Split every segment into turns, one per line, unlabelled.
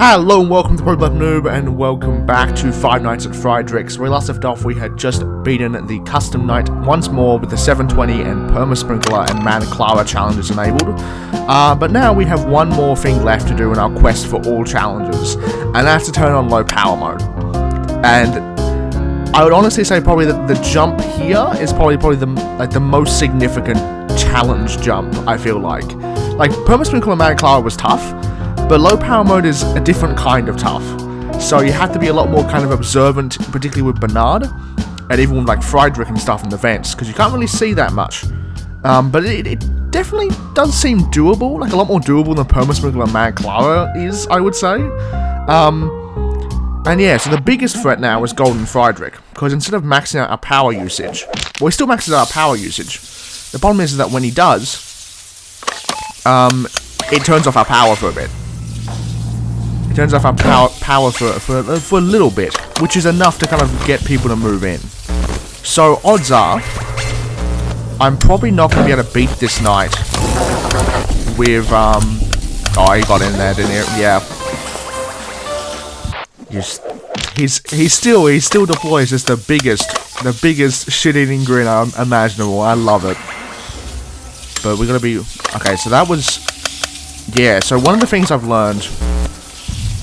Hello and welcome to TheProPlebNoob and welcome back to Five Nights at Friedrich's. Where we last left off, we had just beaten the custom night once more with the 720 and Perma-Sprinkler and Man Clara challenges enabled. But now we have one more thing left to do in our quest for all challenges, and that's to turn on low power mode. And I would honestly say probably that the jump here is probably the most significant challenge jump, I feel like. Like, Perma-Sprinkler and Man Clara was tough, but low power mode is a different kind of tough. So you have to be a lot more kind of observant, particularly with Bernard, and even with like Friedrich and stuff in the vents, because you can't really see that much. But it definitely does seem doable, like a lot more doable than Perma-Sprinkler and Man Clara is, I would say. And yeah, so the biggest threat now is Golden Friedrich, because instead of maxing out our power usage, well, he still maxes out our power usage. The problem is that when he does, it turns off our power for a bit. It turns off our power for a little bit, which is enough to kind of get people to move in. So odds are, I'm probably not going to be able to beat this night with, oh, he got in there, didn't he? Yeah. He still deploys just the biggest shit-eating grin imaginable. I love it. But we're going to be, okay, so that was, yeah, so one of the things I've learned.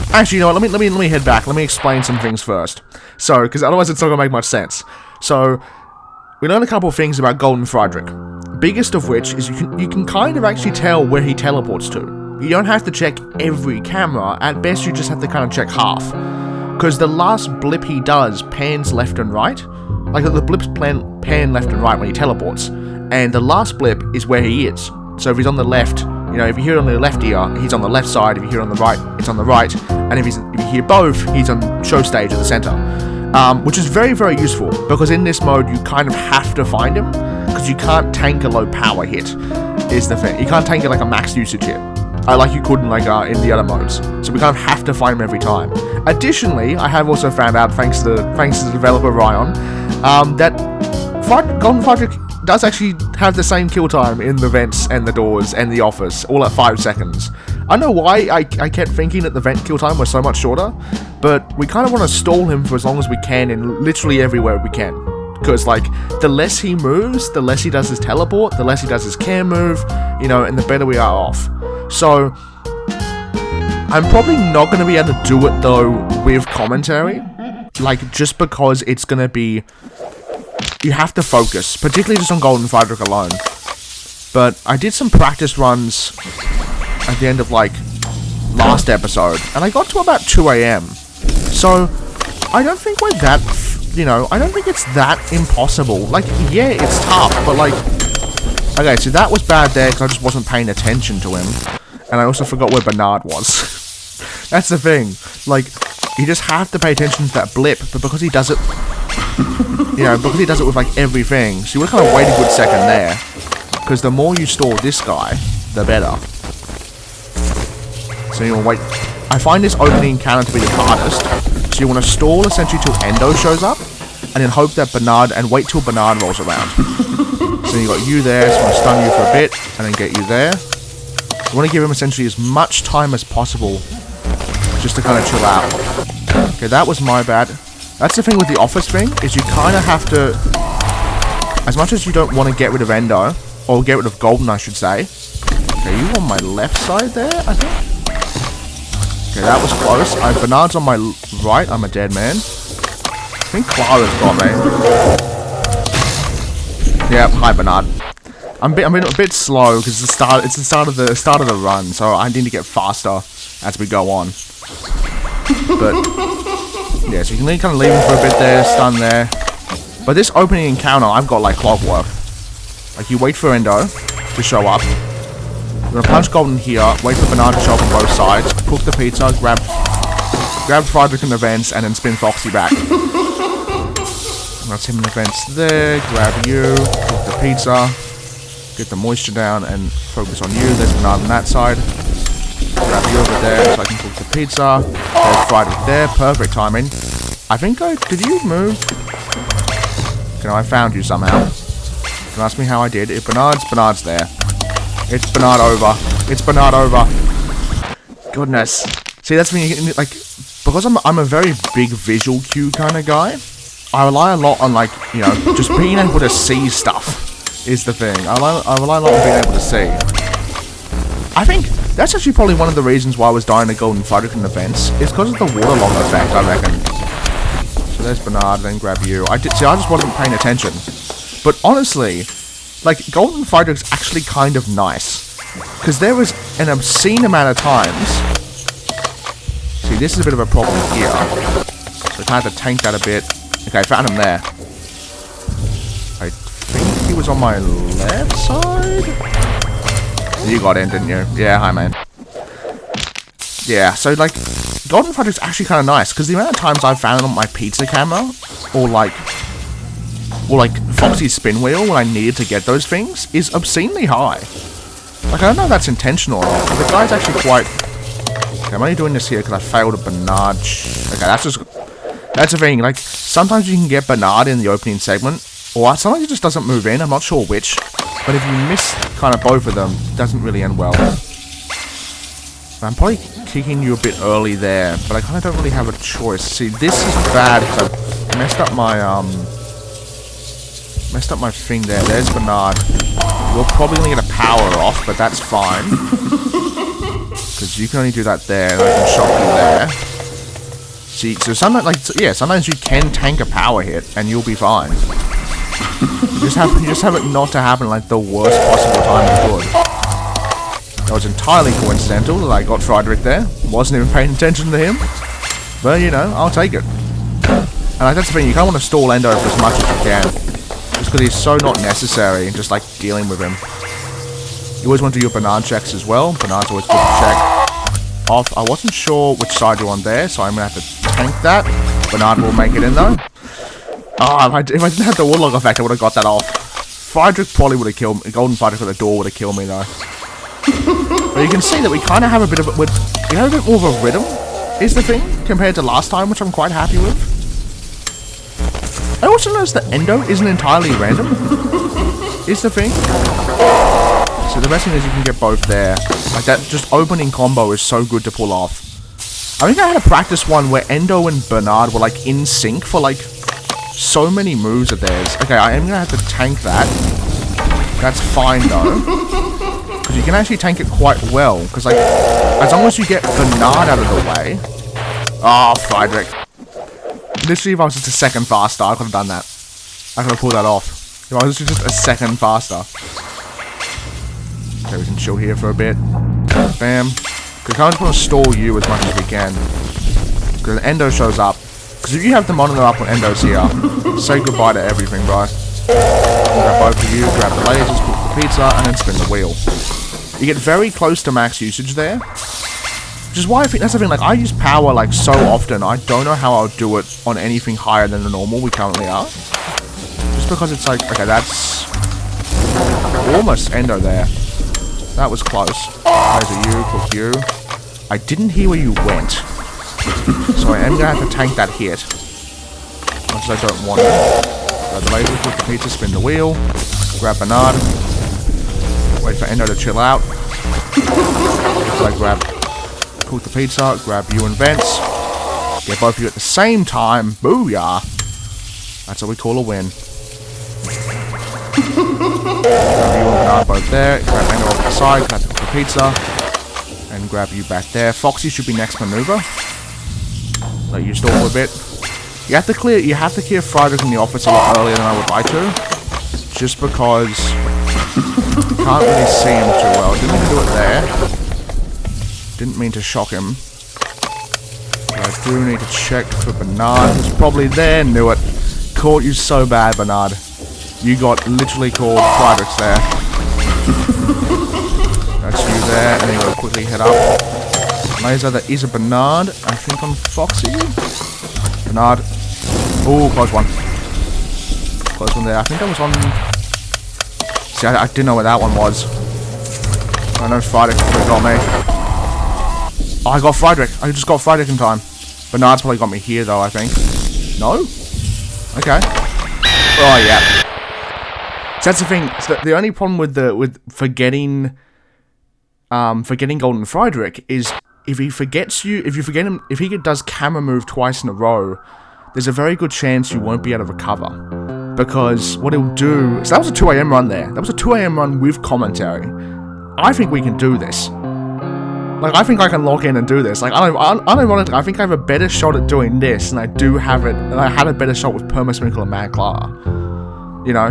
Actually, you know what, let me head back. Let me explain some things first. So, because otherwise it's not going to make much sense. So, we learned a couple of things about Golden Friedrich. Biggest of which is you can kind of actually tell where he teleports to. You don't have to check every camera. At best, you just have to kind of check half. Because the last blip he does pans left and right. Like, the blips pan left and right when he teleports. And the last blip is where he is. So if he's on the left, you know, if you hear it on the left ear, he's on the left side. If you hear it on the right, it's on the right. And if you hear both, he's on show stage at the center. Which is very, very useful, because in this mode, you kind of have to find him, because you can't tank a low power hit, is the thing. You can't tank it like a max usage hit, like you could in in the other modes. So we kind of have to find him every time. Additionally, I have also found out, thanks to the developer Ryon, that Golden Friedrich does actually have the same kill time in the vents and the doors and the office, all at 5 seconds. I don't know why I kept thinking that the vent kill time was so much shorter, but we kind of want to stall him for as long as we can in literally everywhere we can. Because, like, the less he moves, the less he does his teleport, the less he does his cam move, you know, and the better we are off. So, I'm probably not going to be able to do it, though, with commentary. Like, just because it's going to be... You have to focus, particularly just on Golden Friedrich alone. But I did some practice runs at the end of, like, last episode, and I got to about 2 AM. So, I don't think we're that, you know, I don't think it's that impossible. Like, yeah, it's tough, but, like... Okay, so that was bad there, because I just wasn't paying attention to him. And I also forgot where Bernard was. That's the thing. Like, you just have to pay attention to that blip, but because he does it... You know, because he does it with, like, everything. So you would kind of wait a good second there. Because the more you stall this guy, the better. So you want to wait. I find this opening encounter to be the hardest. So you want to stall essentially till Endo shows up. And then hope that and wait till Bernard rolls around. So you got you there, so I'm going to stun you for a bit. And then get you there. You want to give him essentially as much time as possible. Just to kind of chill out. Okay, that was my bad. That's the thing with the office thing, is you kind of have to, as much as you don't want to get rid of Endo, or get rid of Golden, I should say. Okay, you on my left side there, I think? Okay, that was close. Bernard's on my right, I'm a dead man. I think Clara's got me. Yeah, hi Bernard. I'm a bit slow, because it's the start of the run, so I need to get faster as we go on. But... yeah, so you can kind of leave him for a bit there, stun there. But this opening encounter, I've got like clockwork. Like, you wait for Endo to show up. You're gonna punch Golden here, wait for Bernard to show up on both sides, cook the pizza, grab Friedrich in the vents, and then spin Foxy back. That's him in the vents there, grab you, cook the pizza, get the moisture down, and focus on you. There's Bernard on that side. Grab you over there so I can cook the pizza. There's Friedrich there. Perfect timing. I think did you move? Okay, I found you somehow. Don't ask me how I did. If Bernard's there. It's Bernard over. It's Bernard over. Goodness. See, that's when you like, because I'm a very big visual cue kind of guy. I rely a lot on, like, you know, just being able to see stuff is the thing. I rely a lot on being able to see. I think that's actually probably one of the reasons why I was dying to Golden Friedrich in the vents, is because of the waterlog effect, I reckon. So there's Bernard, then grab you. I just wasn't paying attention. But honestly, like, Golden Friedrich's actually kind of nice. Because there was an obscene amount of times. See, this is a bit of a problem here. So I kind of have to tank that a bit. Okay, found him there. I think he was on my left side? You got in, didn't you? Yeah, hi, man. Yeah, so, like, Golden Friedrich's actually kind of nice, because the amount of times I've found it on my pizza camera, or Foxy's spin wheel when I needed to get those things, is obscenely high. Like, I don't know if that's intentional or not, but the guy's actually quite... Okay, I'm only doing this here because I failed a Bernard... Okay, that's the thing, like, sometimes you can get Bernard in the opening segment, or sometimes he just doesn't move in, I'm not sure which. But if you miss kind of both of them, it doesn't really end well. I'm probably kicking you a bit early there, but I kind of don't really have a choice. See, this is bad because I messed up my thing there. There's Bernard. We're probably going to get a power off, but that's fine. Because you can only do that there, and I can shock you there. See, so sometimes, like, yeah, sometimes you can tank a power hit, and you'll be fine. You just have it not to happen like the worst possible time you could. That was entirely coincidental that I got Friedrich there. Wasn't even paying attention to him. But, you know, I'll take it. And like, that's the thing, you kind of want to stall Endo for as much as you can. Just because he's so not necessary and just like dealing with him. You always want to do your Bernard checks as well. Bernard's always good to check off. I wasn't sure which side you're on there, so I'm going to have to tank that. Bernard will make it in though. Oh, if I didn't have the Warlock effect, I would have got that off. Friedrich probably would have killed me. Golden Friedrich at the door would have killed me, though. But you can see that we kind of have a bit of a... We have a bit more of a rhythm, is the thing, compared to last time, which I'm quite happy with. I also noticed that Endo isn't entirely random, is the thing. So the best thing is you can get both there. Like, that just opening combo is so good to pull off. I think I had a practice one where Endo and Bernard were, like, in sync for, like... so many moves of theirs. Okay, I am going to have to tank that. That's fine, though. Because you can actually tank it quite well. Because, like, as long as you get Bernard out of the way... Oh, Friedrich. Literally, if I was just a second faster, I could have done that. I could have pulled that off. If I was just a second faster. Okay, we can chill here for a bit. Bam. Because I just want to stall you as much as we can. Because Endo shows up. Because if you have the monitor up when Endo's here, say goodbye to everything, bro. Grab both of you, grab the lasers, cook the pizza, and then spin the wheel. You get very close to max usage there. Which is why I think that's the thing, like, I use power, like, so often, I don't know how I'll do it on anything higher than the normal we currently are. Just because it's like, okay, that's almost Endo there. That was close. Laser you, cook you. I didn't hear where you went. So I am going to have to tank that hit. Much as I don't want to. Grab the laser, cook the pizza, spin the wheel. Grab Bernard. Wait for Endo to chill out. So I grab... cook the pizza, grab you and Vents. Get both of you at the same time. Booyah! That's what we call a win. Grab you and Bernard both there. Grab Endo off the side, grab the cook the pizza. And grab you back there. Foxy should be next maneuver. Let you stall for a bit. You have to clear Friedrich in the office a lot earlier than I would like to. Just because you can't really see him too well. Didn't mean to do it there. Didn't mean to shock him. But I do need to check for Bernard, who's probably there. Knew it. Caught you so bad, Bernard. You got literally called Friedrich's there. That's you there, and then you'll quickly head up. Laser, that is a Bernard, I think on Foxy. Bernard. Oh, close one. Close one there. I think that was on... See, I didn't know where that one was. I know Friedrich got me. Oh, I got Friedrich. I just got Friedrich in time. Bernard's probably got me here, though, I think. No? Okay. Oh, yeah. So that's the thing. So the only problem with forgetting Golden Friedrich is if he forgets you, if you forget him, if he does camera move twice in a row, there's a very good chance you won't be able to recover. Because what he'll do, so that was a 2 AM run there. That was a 2 AM run with commentary. I think we can do this. Like, I think I can log in and do this. Like, unironically, I think I have a better shot at doing this than I do have it, and I had a better shot with Permasprinkle and Mad Clara. You know?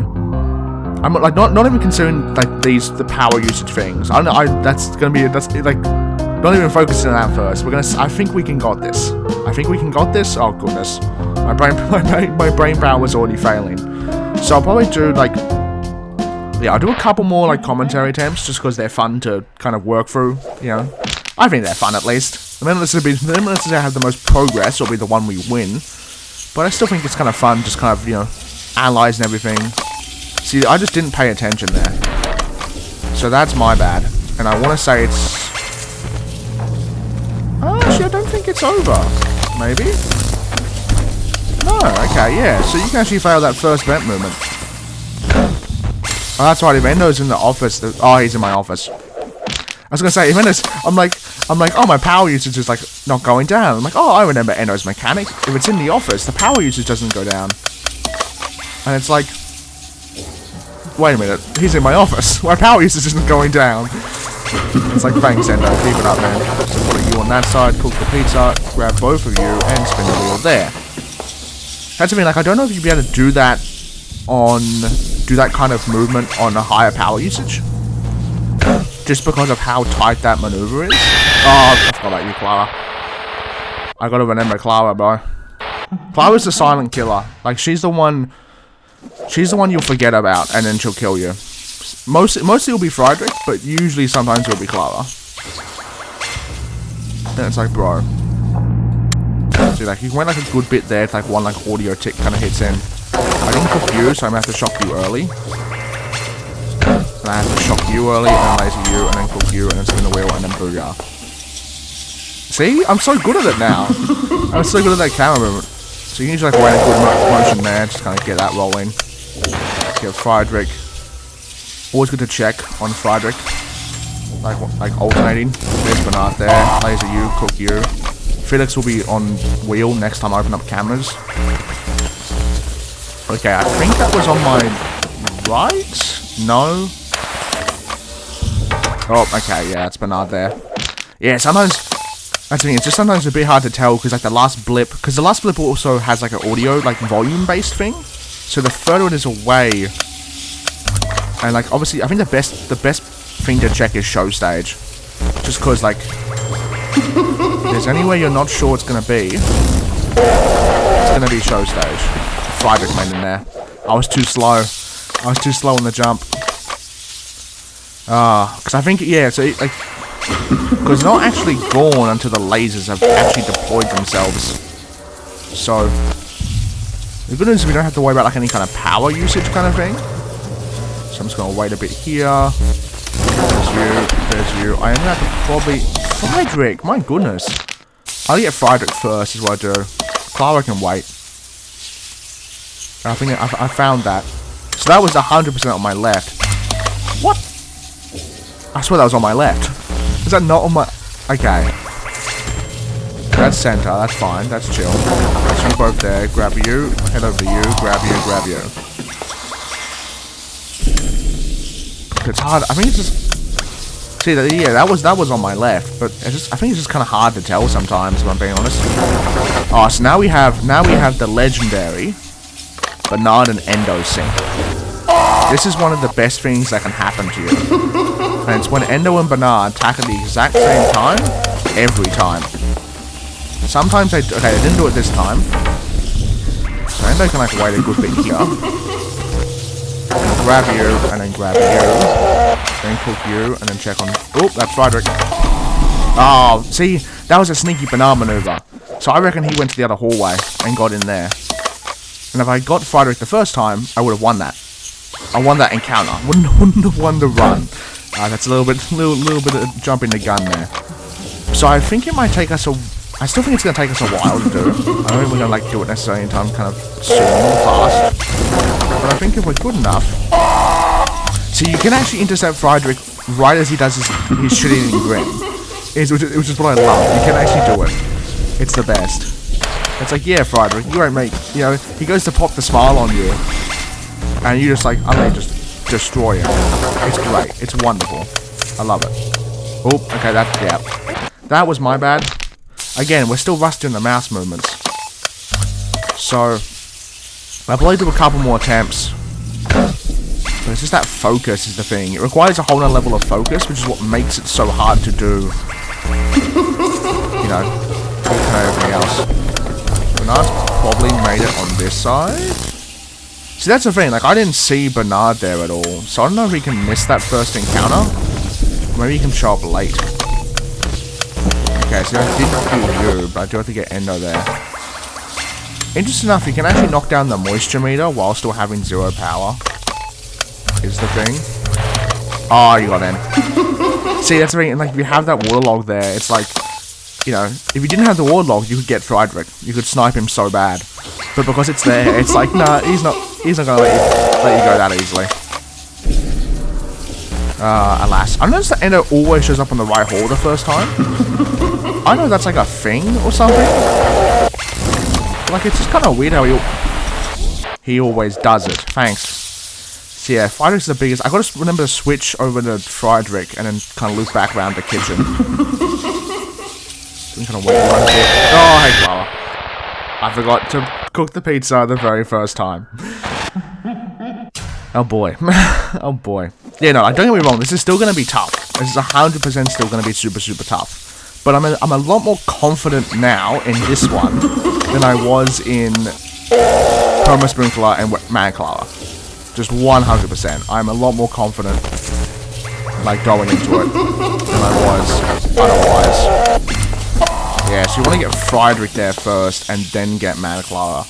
I'm like, not even considering, like, the power usage things. That's gonna be, like, not even focusing on that first. I think we can got this. I think we can got this. Oh, goodness. My brain power was already failing. So I'll probably do, like, yeah, I'll do a couple more, like, commentary attempts, just because they're fun to kind of work through, you know. I think they're fun, at least. The minute I have the most progress, will be the one we win. But I still think it's kind of fun, just kind of, you know, analysing everything. See, I just didn't pay attention there. So that's my bad. And I want to say it's... Oh, actually, I don't think it's over. Maybe? No, okay, yeah. So you can actually fail that first vent movement. Oh, that's right, if Endo's in the office... Oh, he's in my office. I was gonna say, if Endo's... I'm like, oh, my power usage is, like, not going down. I'm like, oh, I remember Endo's mechanic. If it's in the office, the power usage doesn't go down. And it's like... Wait a minute, he's in my office. My power usage isn't going down. It's like, thanks, Endo, keep it up, man. So put you on that side, cook the pizza, grab both of you, and spin the wheel there. That's the thing, like, I don't know if you'd be able to do that on... do that kind of movement on a higher power usage. Just because of how tight that maneuver is. Oh, I forgot about you, Clara. I gotta remember Clara, bro. Clara's the silent killer. Like, she's the one you'll forget about, and then she'll kill you. Mostly it'll be Friedrich, but usually sometimes it'll be Clara. And it's like, bro. See, like, he went like a good bit there. It's like one like audio tick kind of hits in. I didn't cook you, so I'm gonna have to shock you early. And I have to shock you early, and then laser you, and then cook you, and then spin the wheel, and then booyah. See? I'm so good at it now. I'm so good at that camera movement. So you can usually like wait a good motion there, just kind of get that rolling. Get Friedrich. Always good to check on Friedrich. Like alternating. There's Bernard there. Laser you, cook you. Felix will be on wheel next time I open up cameras. Okay, I think that was on my right? No. Oh, okay, yeah, that's Bernard there. Yeah, sometimes, that's the thing, it's just sometimes a bit hard to tell, because like the last blip, because the last blip also has like an audio, like volume-based thing, so the further it is away, and like, obviously, I think the best thing to check is show stage, just because like, if there's anywhere you're not sure it's going to be, it's going to be show stage. Friedrich made in there. I was too slow on the jump. Because I think, yeah, so, like, because it's not actually gone until the lasers have actually deployed themselves. So, the good news is we don't have to worry about, like, any kind of power usage kind of thing. So I'm just going to wait a bit here. There's you. I am going to have to probably... Friedrich, my goodness. I'll get Friedrich first is what I do. Clara can wait. I think I found that. So that was 100% on my left. What? I swear that was on my left. Is that not on my... Okay. That's center. That's fine. That's chill. Let's jump both there. Grab you. Head over to you. Grab you. Grab you. It's hard. I think it's just... See, yeah, that was on my left. But it's just, I think it's just kind of hard to tell sometimes, if I'm being honest. Oh, so now we have the legendary Bernard and Endo sync. This is one of the best things that can happen to you. And it's when Endo and Bernard attack at the exact same time, every time. Sometimes they... Okay, they didn't do it this time. So Endo can like wait a good bit here. And grab you, and then grab you. Then cook you, and then check on... Oh, that's Friedrich. Oh, see? That was a sneaky Bernard maneuver. So I reckon he went to the other hallway and got in there. And if I got Friedrich the first time, I would have won that. I won that encounter. Wouldn't have won the run. That's a little bit of jumping the gun there. So I think it might take us a... I still think it's going to take us a while to do. I don't think we're going to like do it necessarily in time kind of soon or fast. But I think if we're good enough... So you can actually intercept Friedrich right as he does his shit-eating grin. which is what I love. You can actually do it. It's the best. It's like, yeah, Friedrich, you won't make, you know, he goes to pop the smile on you, and you just like, I'm gonna just destroy him. It's great. It's wonderful. I love it. Oh, okay, yeah. That was my bad. Again, we're still rusty in the mouse movements. So, I'll probably do a couple more attempts. But it's just that focus is the thing. It requires a whole other level of focus, which is what makes it so hard to do. You know, everything else. Bernard's probably made it on this side. See, that's the thing. Like, I didn't see Bernard there at all. So I don't know if he can miss that first encounter. Maybe he can show up late. Okay, so I didn't do you, but I do have to get Endo there. Interesting enough, you can actually knock down the moisture meter while still having 0 power. Is the thing. Oh, you got in. See, that's the thing. Like, if you have that waterlog there, it's like, you know, if you didn't have the waterlog, you could get Friedrich. You could snipe him so bad. But because it's there, it's like, nah, he's not gonna let you go that easily. Alas. I noticed that Endo always shows up on the right hole the first time. I know that's like a thing or something. Like, it's just kind of weird how he always does it. Thanks. So yeah, Friedrich's the biggest. I gotta remember to switch over to Friedrich and then kind of loop back around the kitchen. I'm kind of wait around a bit. Oh, hey, Clara. I forgot to cook the pizza the very first time. Oh boy. Oh boy. Yeah, no, don't get me wrong, this is still going to be tough. This is 100% still going to be super, super tough. But I'm a lot more confident now in this one than I was in Perma Sprinkler and Man Clara. Just 100%. I'm a lot more confident, like, going into it than I was otherwise. Yeah, so you want to get Friedrich there first and then get Man Clara.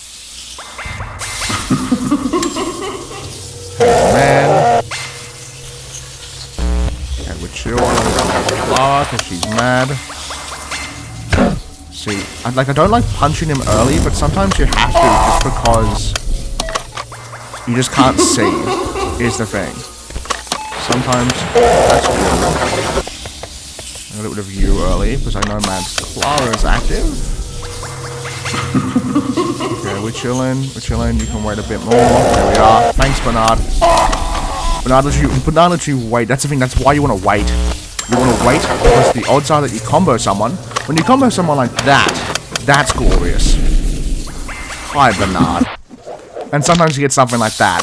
Hey, man. Okay, we're chill on Clara because she's mad. See, I don't like punching him early, but sometimes you have to just because you just can't see, is the thing. Sometimes that's good. I'm gonna get rid of you early, because I know Man Clara is active. Okay, we're chilling, you can wait a bit more. There we are. Thanks, Bernard. Bernard lets you wait. That's the thing, that's why you want to wait. You want to wait, because the odds are that you combo someone. When you combo someone like that, that's glorious. Hi, Bernard. And sometimes you get something like that.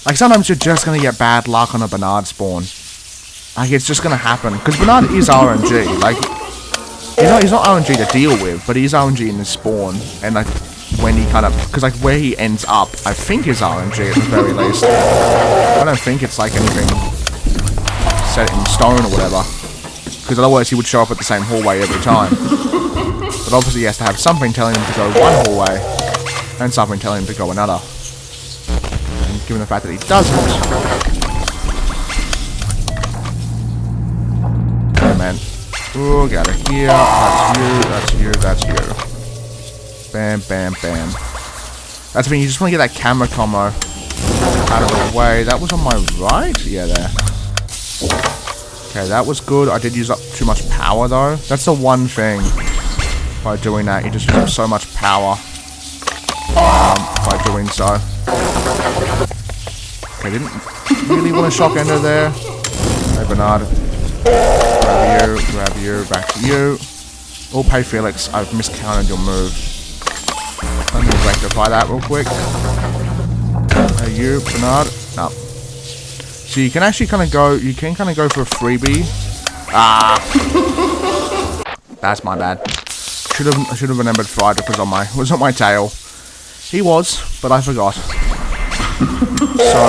Like, sometimes you're just going to get bad luck on a Bernard spawn. Like, it's just going to happen. Because Bernard is RNG. Like, he's not RNG to deal with, but he's RNG in his spawn. And, like, when he kind of... Because, like, where he ends up, I think is RNG at the very least. I don't think it's, like, anything set in stone or whatever. Because otherwise he would show up at the same hallway every time. But obviously he has to have something telling him to go one hallway, and something telling him to go another. And given the fact that he doesn't... Oh man. Ooh, got it here. That's you, that's you, that's you. Bam, bam, bam. That's the thing, you just want to get that camera combo out of the way. That was on my right? Yeah, there. Okay, that was good. I did use up too much power, though. That's the one thing. By doing that, you just use up so much power. By doing so. Okay, didn't really want to shock Ender there. Hey, Bernard. Grab you, back to you. Oh, hey, Felix. I've miscounted your move. Let me rectify that real quick. Hey, you, Bernard. No. So you can actually kind of go, for a freebie. Ah. That's my bad. I should have remembered Friedrich was on my tail. He was, but I forgot. So,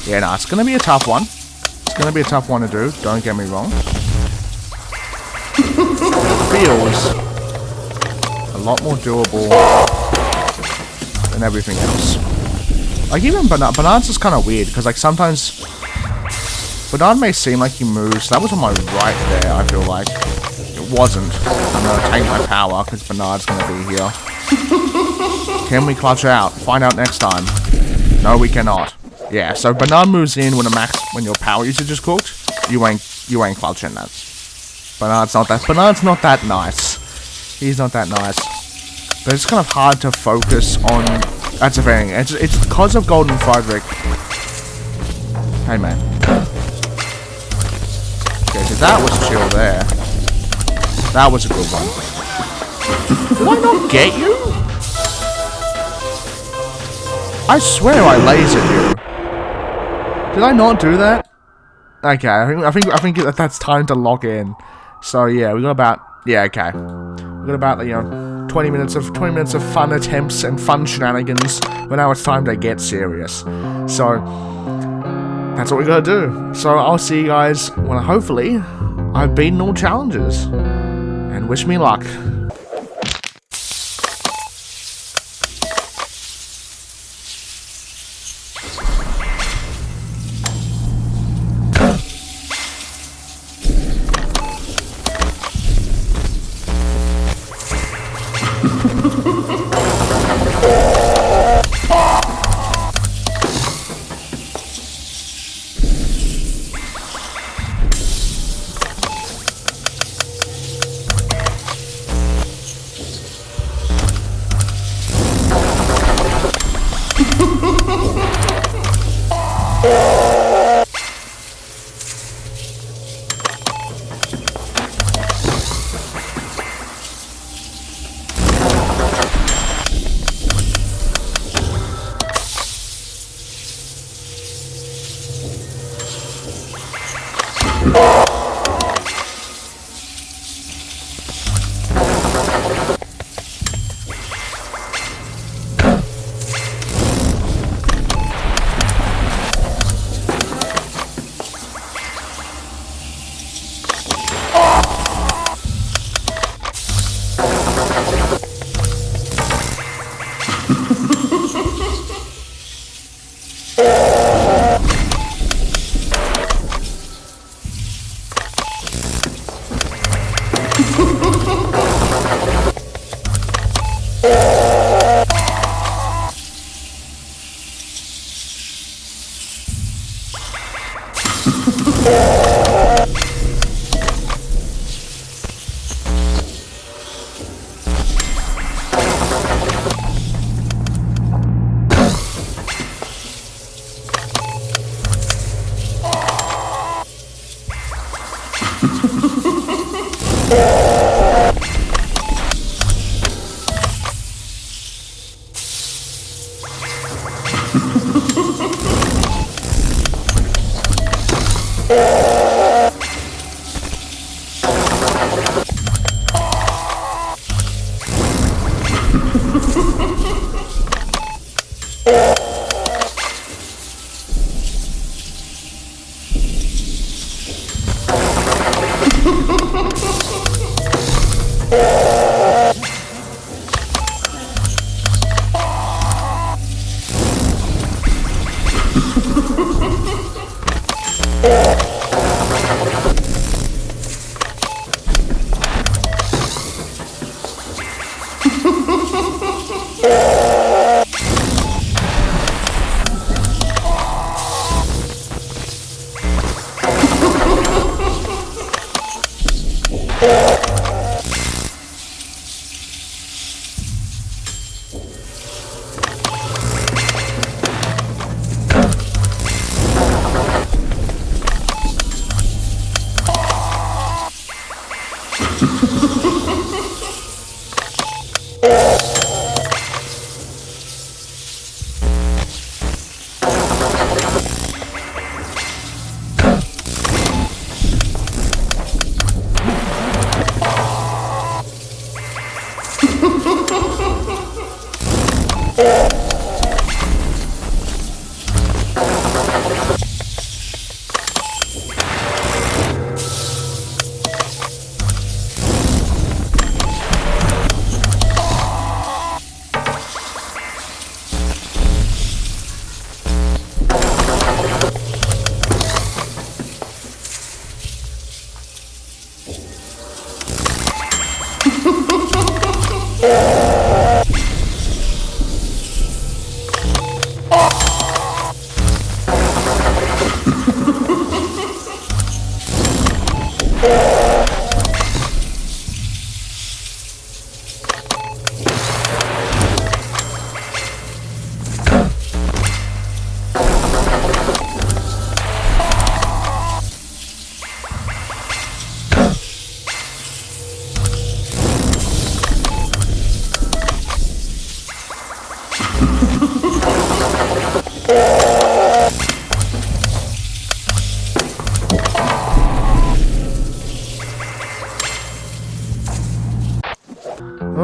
yeah, no, it's going to be a tough one. It's going to be a tough one to do, don't get me wrong. It feels a lot more doable than everything else. Like, even Bernard's is kind of weird, because, like, sometimes Bernard may seem like he moves. That was on my right there, I feel like. It wasn't. I'm going to take my power, because Bernard's going to be here. Can we clutch out? Find out next time. No, we cannot. Yeah, so Bernard moves in when your power usage is cooked. You ain't clutching that. Bernard's not that nice. He's not that nice. But it's kind of hard to focus on. That's the thing. It's because of Golden Friedrich. Hey man. Okay, so that was chill there. That was a good one. Did I not get you? I swear I lasered you. Did I not do that? Okay, I think that's time to log in. So yeah, we got about we got about 20 minutes of fun attempts and fun shenanigans. But now it's time to get serious. So that's what we gotta do. So I'll see you guys when hopefully I've beaten all challenges. And wish me luck.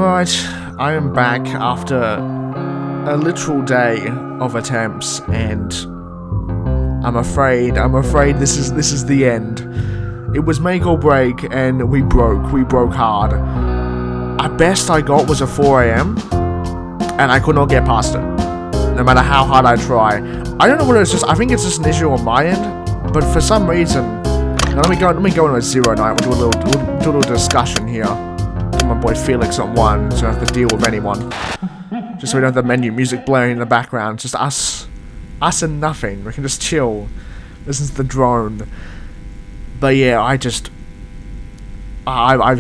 Alright, I am back after a literal day of attempts, and I'm afraid this is the end. It was make or break, and we broke hard. At best I got was a 4 AM, and I could not get past it, no matter how hard I try. I don't know what it's just, I think it's just an issue on my end, but for some reason, let me go on a 0 night, we'll do a little discussion here. My boy Felix on 1, so I don't have to deal with anyone. Just so we don't have the menu music blaring in the background. Just us and nothing. We can just chill. Listen to the drone. But yeah, I've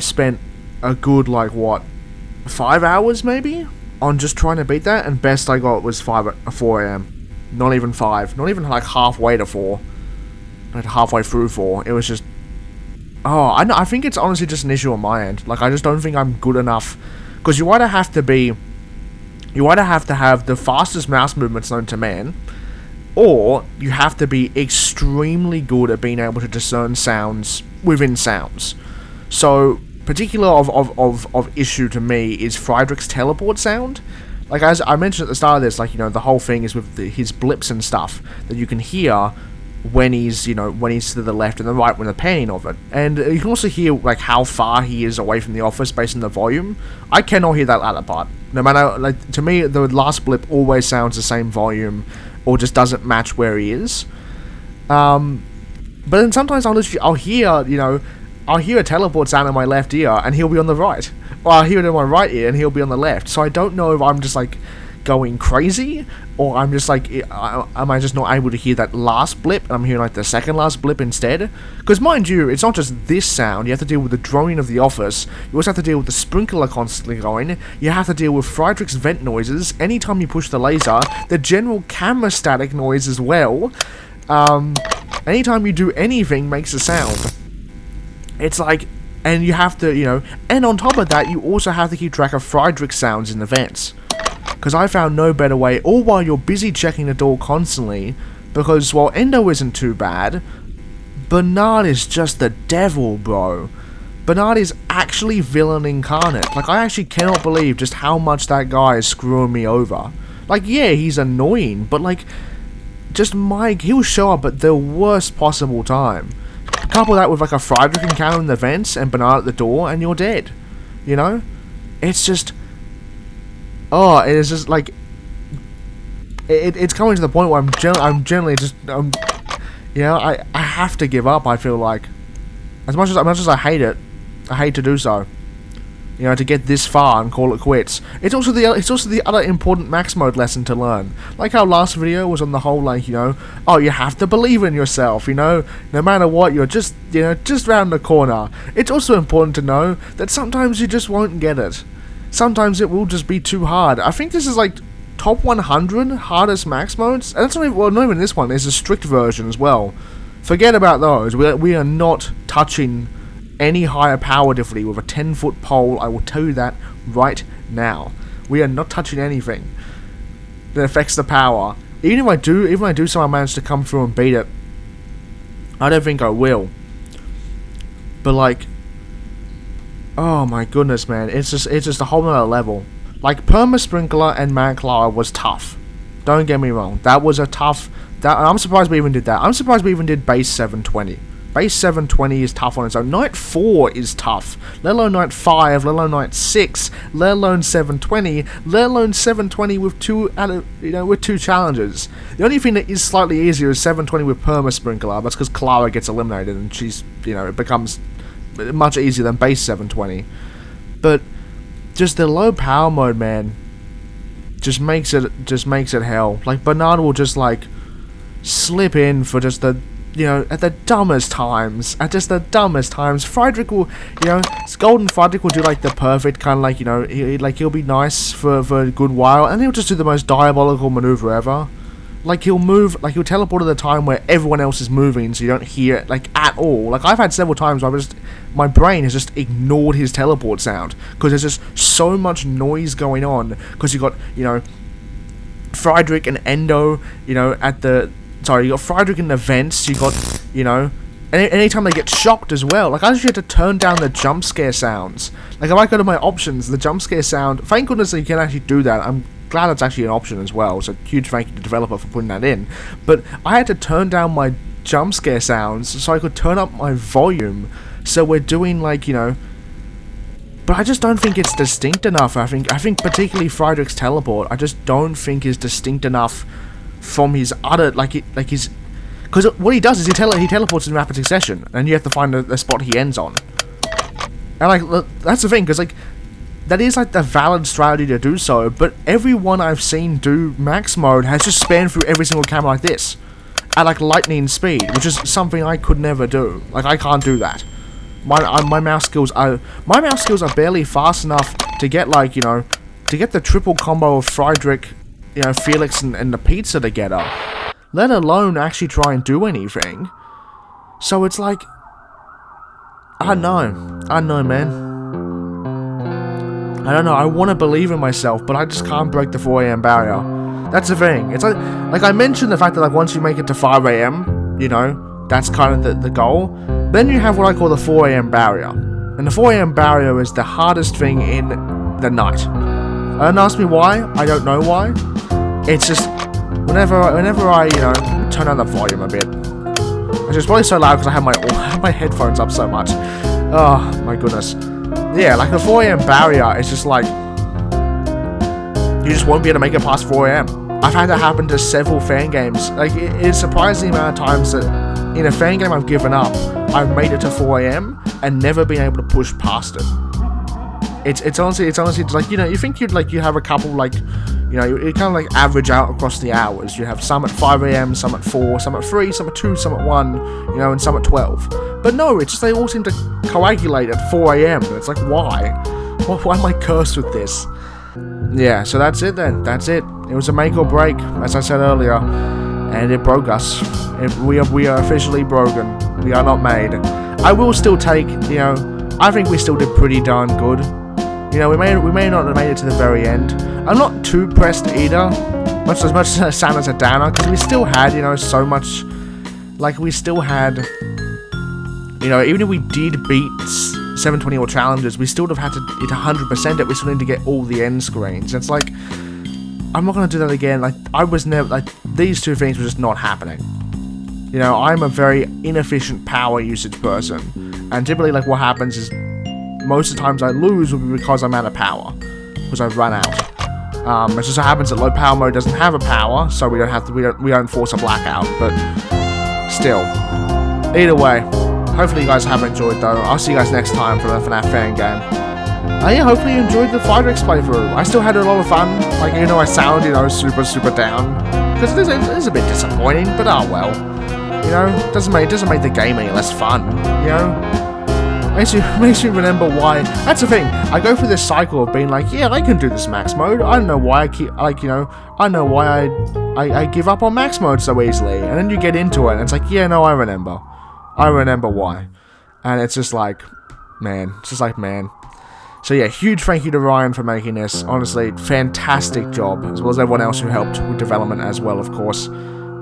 spent a good, like, what, 5 hours maybe? On just trying to beat that, and best I got was 4 AM. Not even 5. Not even like halfway to 4. Like halfway through 4. It was just... Oh, I think it's honestly just an issue on my end. Like, I just don't think I'm good enough. Because you either have to have the fastest mouse movements known to man, or you have to be extremely good at being able to discern sounds within sounds. So, particular of issue to me is Friedrich's teleport sound. Like, as I mentioned at the start of this, like, you know, the whole thing is with his blips and stuff that you can hear when he's, you know, when he's to the left and the right when they're panning of it. And you can also hear, like, how far he is away from the office based on the volume. I cannot hear that latter part. No matter, like, to me, the last blip always sounds the same volume, or just doesn't match where he is. But then sometimes I'll hear, you know, I'll hear a teleport sound in my left ear, and he'll be on the right. Or I'll hear it in my right ear, and he'll be on the left. So I don't know if I'm just, like, going crazy, or I'm just like, am I just not able to hear that last blip, and I'm hearing like the second last blip instead? Because mind you, it's not just this sound, you have to deal with the droning of the office, you also have to deal with the sprinkler constantly going, you have to deal with Friedrich's vent noises, anytime you push the laser, the general camera static noise as well, anytime you do anything makes a sound. It's like, and you have to, you know, and on top of that, you also have to keep track of Friedrich's sounds in the vents. Because I found no better way, all while you're busy checking the door constantly, because while Endo isn't too bad, Bernard is just the devil, bro. Bernard is actually villain incarnate. Like, I actually cannot believe just how much that guy is screwing me over. Like, yeah, he's annoying, but like, just Mike, he'll show up at the worst possible time. Couple that with like a Friedrich encounter in the vents and Bernard at the door, and you're dead. You know? It's just... Oh, it is just like it's coming to the point where I'm generally just you know, I have to give up. I feel like as much as I hate it, I hate to do so. You know, to get this far and call it quits. It's also the other important max mode lesson to learn. Like how last video was on the whole, like, you know, oh, you have to believe in yourself. You know, no matter what, you're just, you know, just round the corner. It's also important to know that sometimes you just won't get it. Sometimes it will just be too hard. I think this is like top 100 hardest max modes. And that's not even, well, not even this one. There's a strict version as well. Forget about those. We are not touching any higher power difficulty with a 10-foot pole. I will tell you that right now. We are not touching anything that affects the power. Even if I do somehow manage to come through and beat it, I don't think I will. But like, oh my goodness, man, it's just a whole nother level. Like, Perma Sprinkler and Man Clara was tough. Don't get me wrong, that was a tough. I'm surprised we even did that. I'm surprised we even did base 720. Base 720 is tough on its own. Night 4 is tough. Let alone Night 5, let alone Night 6, let alone 720, let alone 720 with two challenges. The only thing that is slightly easier is 720 with Perma Sprinkler. That's because Clara gets eliminated and she's, you know, it becomes much easier than base 720. But just the low power mode, man, just makes it hell. Like, Bernard will just like slip in for just the, you know, at the dumbest times. Friedrich will, you know, Golden Friedrich will do like the perfect kind of like, you know, he'll be nice for a good while, and he'll just do the most diabolical maneuver ever. Like, he'll teleport at the time where everyone else is moving, so you don't hear it, like, at all. Like, I've had several times where my brain has just ignored his teleport sound, because there's just so much noise going on, because you got, you know, Friedrich and Endo, you know, you got Friedrich in the vents, you got, you know, anytime they get shocked as well. Like, I actually had to turn down the jump scare sounds. Like, if I go to my options, the jump scare sound, thank goodness that you can actually do that. I'm glad it's actually an option as well, so huge thank you to the developer for putting that in. But I had to turn down my jump scare sounds so I could turn up my volume, so we're doing, like, you know... But I just don't think it's distinct enough. I think particularly Friedrich's teleport, I just don't think is distinct enough from his other, his... Because what he does is he teleports in rapid succession, and you have to find the spot he ends on. And, like, that's the thing, because, like, that is, like, the valid strategy to do so, but everyone I've seen do max mode has just spanned through every single camera like this, at, like, lightning speed, which is something I could never do. Like, I can't do that. My mouse skills are barely fast enough to get, like, you know, to get the triple combo of Friedrich, you know, Felix and the pizza together, let alone actually try and do anything. So it's like, I don't know, man. I don't know, I want to believe in myself, but I just can't break the 4 AM barrier. That's the thing. It's like I mentioned the fact that, like, once you make it to 5 AM, you know, that's kind of the goal. Then you have what I call the 4 AM barrier. And the 4 AM barrier is the hardest thing in the night. Don't ask me why, I don't know why. It's just, whenever I, you know, turn down the volume a bit. Which is probably so loud because I have my headphones up so much. Oh, my goodness. Yeah, like the 4 AM barrier is just like, you just won't be able to make it past 4 AM. I've had that happen to several fan games. Like, it's surprising the amount of times that in a fan game I've given up, I've made it to 4 AM and never been able to push past it. It's honestly like, you know, you think you have a couple, like, you know, you kind of like average out across the hours. You have some at 5 AM, some at 4, some at 3, some at 2, some at 1, you know, and some at 12. But no, it's just they all seem to coagulate at 4 AM. And it's like, why? Why am I cursed with this? Yeah, so that's it then. That's it. It was a make or break, as I said earlier, and it broke us. We are officially broken. We are not made. I will still take, you know, I think we still did pretty darn good. You know, we may not have made it to the very end. I'm not too pressed either, much as I sound as a downer, because we still had, you know, so much, like, we still had, you know, even if we did beat 720 or challenges, we still would have had to hit 100% it. We still need to get all the end screens. It's like, I'm not going to do that again. Like, I was never, like, these two things were just not happening. You know, I'm a very inefficient power usage person, and typically, like, what happens is, most of the times I lose will be because I'm out of power, because I've run out. It just so happens that low power mode doesn't have a power, so we don't force a blackout. But still, either way, hopefully you guys have enjoyed though. I'll see you guys next time for the FNaF fan game. Yeah, hopefully you enjoyed the Friedrich's playthrough. I still had a lot of fun. Like, even though I sound, you know, super down, because it is a bit disappointing. But oh well, you know, it doesn't make the game any less fun. You know. Makes you remember why. That's the thing. I go through this cycle of being like, yeah, I can do this max mode. I don't know why I keep, like, you know, I know why I give up on max mode so easily. And then you get into it, and it's like, yeah, no, I remember why. And it's just like, man, So yeah, huge thank you to Ryon for making this. Honestly, fantastic job, as well as everyone else who helped with development as well, of course.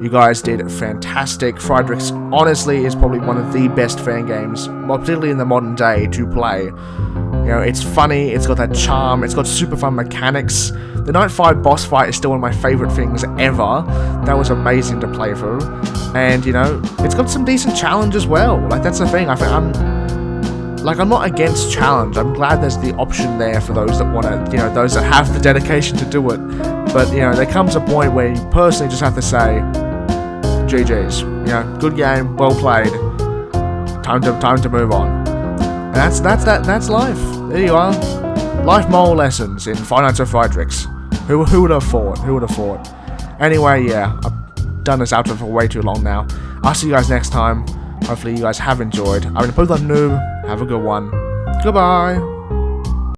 You guys did fantastic. Friedrich's, honestly, is probably one of the best fan games, well, particularly in the modern day, to play. You know, it's funny, it's got that charm, it's got super fun mechanics. The Night 5 boss fight is still one of my favourite things ever. That was amazing to play through. And, you know, it's got some decent challenge as well. Like, that's the thing. I think I'm not against challenge. I'm glad there's the option there for those that want to, you know, those that have the dedication to do it. But, you know, there comes a point where you personally just have to say, GG's. You know, good game, well played. Time to move on. And that's life. There you are. Life moral lessons in Five Nights at Friedrich's. Who would have thought? Who would have thought? Anyway, yeah, I've done this outro for way too long now. I'll see you guys next time. Hopefully you guys have enjoyed. I've been TheProPlebNoob. Have a good one. Goodbye.